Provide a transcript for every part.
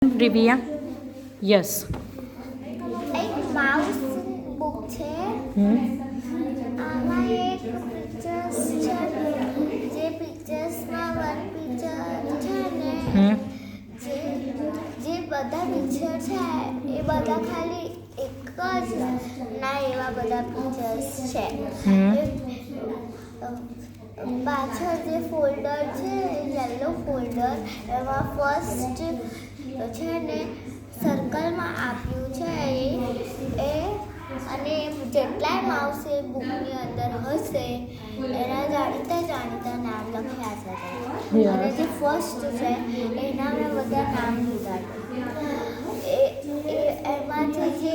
Rivia? Yes. એક mouse book છે. આમાં એક પિક્ચર્સ છે જે પિક્ચર્સમાં વન પિક્ચર છે ને જે બધા પિક્ચર છે એ બધા ખાલી એક જ ના એવા બધા પિક્ચર્સ છે. પાછળ જે ફોલ્ડર છે યલો ફોલ્ડર એમાં ફર્સ્ટ છે ને સર્કલમાં આપ્યું છે એ અને જેટલાય માઉસ એ બુકની અંદર હશે એના જાણીતા નામ લખ્યા છે અને જે ફર્સ્ટ છે એના મેં બધા નામ લીધા એમાંથી જે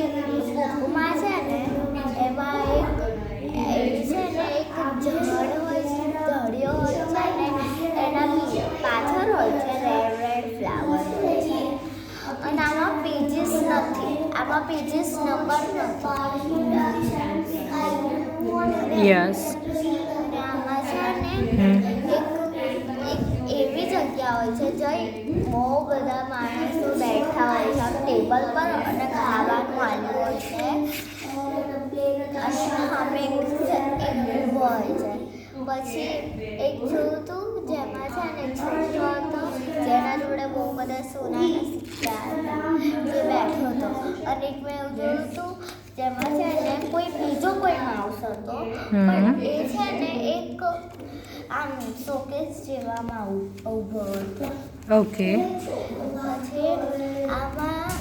બુકમાં છે ને એમાં એક છે ને એક ઝાડ હોય છે ધડિયો હોય છે ને એના પાછળ હોય છે રેડ ફ્લાવર અને આમાં પેજીસ નથી. આમાં પેજીસ નંબર નથી. Yes. અને આમાં છે ને એક એવી જગ્યા હોય છે જ્યાં બહુ બધા માણસો બેઠા હોય છે આમ ટેબલ પર અને ખાવાનું આવ્યું હોય છે અને સામે એક ઊભો હોય છે. પછી એક જોયું હતું જેમાં છે ને છોકરો હતો જેના જોડે બહુ બધા સોનાના સિક્કા હતા જે બેઠો હતો અને એક મેં એવું જોયું હતું જેમાં છે ને બીજો કોઈ માઉસ હતો પણ એ છે ને એક આમ શોકેસ જેવામાં ઊભો હતો. Okay. પછી આમાં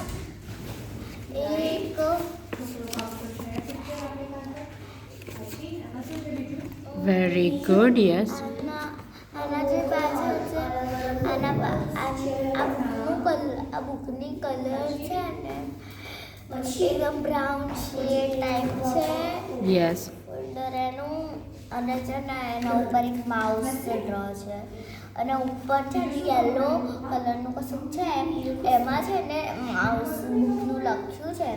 એક Very good. Yes. આના જે પાછળ છે આ બુકની કલર છે ને એકદમ બ્રાઉન શેડ ટાઈપ છે. Yes. ફોલ્ડર એનું અને છે ને એના ઉપર એક માઉસ ડ્રો છે અને ઉપર છે ને યલો કલરનું કશું છે એમાં છે ને માઉસ બુકનું લખ્યું છે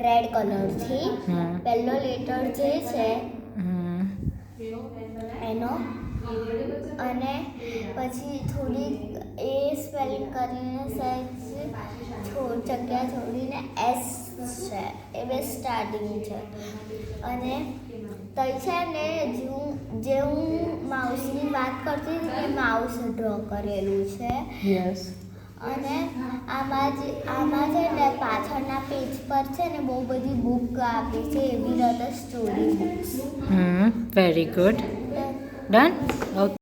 રેડ કલરથી પહેલો લેટર જે છે એનો અને પછી થોડી એ સ્પેલિંગ કરીને સહેજ જગ્યા છોડીને એસ છે એ બે સ્ટાર્ટિંગ છે અને તઈ છે ને જે હું માઉસની વાત કરતી હતી એ માઉસ ડ્રો કરેલું છે. Yes. અને આમાં છે ને પાછળના પેજ પર છે ને બહુ બધી બુક આપી છે એવી રીતે story books. Very good. Done? Okay.